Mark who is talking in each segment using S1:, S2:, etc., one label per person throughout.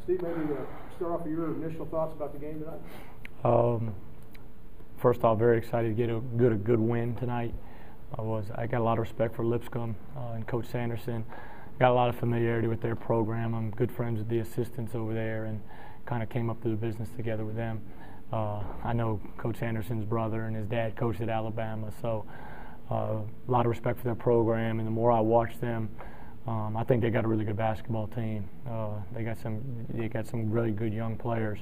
S1: Steve, maybe start off with your initial thoughts about the game tonight.
S2: First off, very excited to get a good win tonight. I got a lot of respect for Lipscomb and Coach Sanderson. Got a lot of familiarity with their program. I'm good friends with the assistants over there and kind of came up through the business together with them. I know Coach Sanderson's brother and his dad coached at Alabama, so a lot of respect for their program. And the more I watch them, I think they got a really good basketball team. They got some really good young players.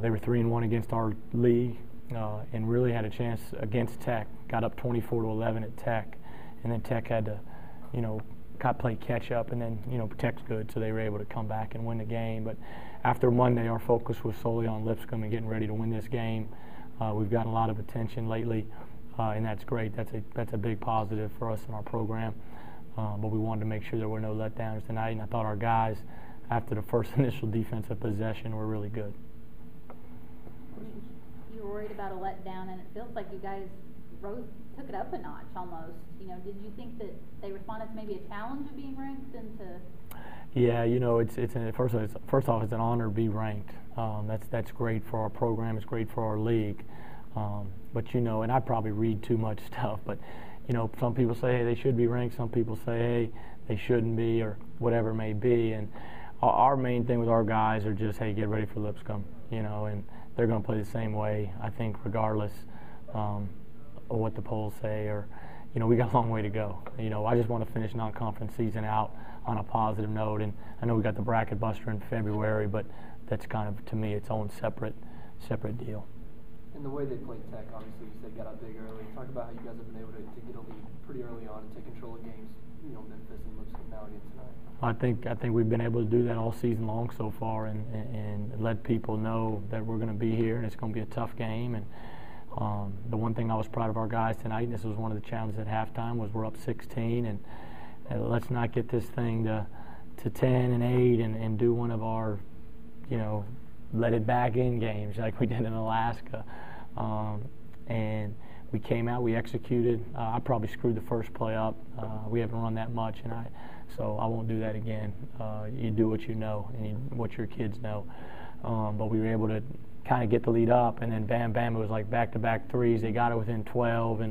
S2: They were 3-1 against our league and really had a chance against Tech. Got up 24-11 at Tech, and then Tech had to, play catch up, and then Tech's good, so they were able to come back and win the game. But after Monday, our focus was solely on Lipscomb and getting ready to win this game. We've gotten a lot of attention lately, and that's great. That's a big positive for us in our program. But we wanted to make sure there were no letdowns tonight, and I thought our guys, after the first initial defensive possession, were really good.
S3: You were worried about a letdown, and it feels like you guys took it up a notch almost. Did you think that they responded to maybe a challenge of being ranked into?
S2: Yeah, first off, it's an honor to be ranked. That's great for our program. It's great for our league. But and I probably read too much stuff, but some people say, hey, they should be ranked. Some people say, hey, they shouldn't be, or whatever it may be. And our main thing with our guys are just, hey, get ready for Lipscomb, and they're going to play the same way, I think, regardless of what the polls say. Or, we got a long way to go. I just want to finish non-conference season out on a positive note. And I know we got the bracket buster in February, but that's kind of, to me, its own separate deal.
S4: And the way they played Tech, obviously, you said got up big early. Talk about how you guys have been able to get a lead pretty early on and take control of games, Memphis and Lipscomb now again tonight. I think we've been able to do that all season long so far and let people know that we're going to be here and it's going to be a tough game. And the one thing I was proud of our guys tonight, and this was one of the challenges at halftime, was we're up 16, and let's not get this thing to 10 and 8 and do one of our, let it back in games like we did in Alaska. And we came out, we executed. I probably screwed the first play up. We haven't run that much, so I won't do that again. You do what you know and what your kids know. But we were able to kind of get the lead up, and then bam, bam, it was like back-to-back threes. They got it within 12,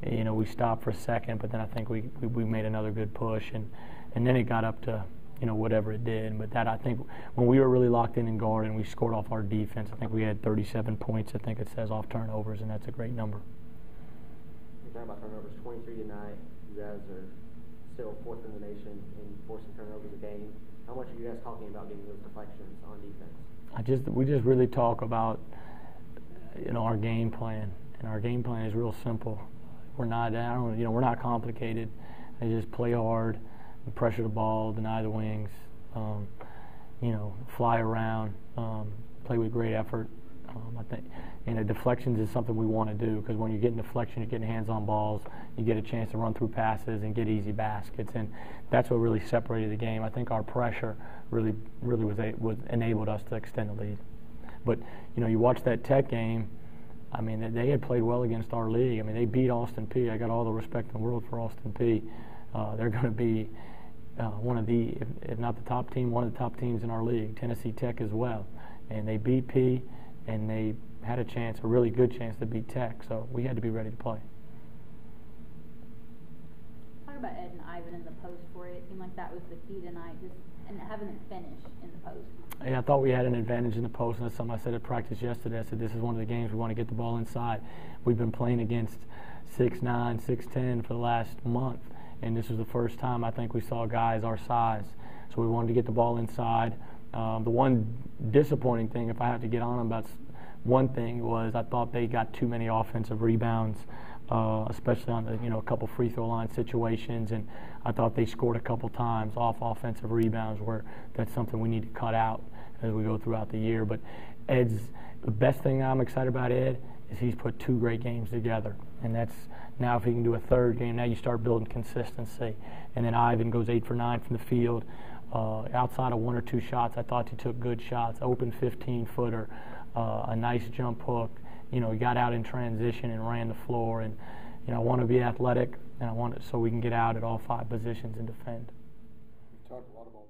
S4: and we stopped for a second, but then I think we made another good push, and then it got up to whatever it did. But that, I think, when we were really locked in guard and we scored off our defense, I think we had 37 points, I think it says, off turnovers, and that's a great number.
S5: You're talking about turnovers, 23 tonight. You guys are still fourth in the nation in forcing turnovers a game. How much are you guys talking about getting those deflections on defense?
S2: We just really talk about, our game plan, and our game plan is real simple. We're not complicated. I just play hard, pressure the ball, deny the wings, fly around, play with great effort. I think, deflections is something we want to do, because when you're getting deflection, you're getting hands on balls, you get a chance to run through passes and get easy baskets, and that's what really separated the game. I think our pressure really was enabled us to extend the lead. But you watch that Tech game. I mean, they had played well against our league. I mean, they beat Austin Peay. I got all the respect in the world for Austin Peay. They're going to be one of the, if not the top team, one of the top teams in our league. Tennessee Tech as well, and they beat Peay, and they had a really good chance to beat Tech. So we had to be ready to play.
S3: Talk about Ed and Ivan in the post for you. It seemed like that was the key tonight, and having it finish in the post.
S2: Yeah, I thought we had an advantage in the post, and that's something I said at practice yesterday. I said this is one of the games we want to get the ball inside. We've been playing against 6'9", 6'10" for the last month, and this was the first time I think we saw guys our size. So we wanted to get the ball inside. The one disappointing thing, if I have to get on them about one thing, was I thought they got too many offensive rebounds, especially on the a couple free throw line situations, and I thought they scored a couple times off offensive rebounds, where that's something we need to cut out as we go throughout the year. But the best thing I'm excited about Ed is he's put two great games together, and that's now if he can do a third game, now you start building consistency. And then Ivan goes 8 for 9 from the field. Outside of one or two shots, I thought he took good shots. Open 15-footer, a nice jump hook. He got out in transition and ran the floor. And I want to be athletic, and I want it so we can get out at all 5 positions and defend.
S1: You talked a lot about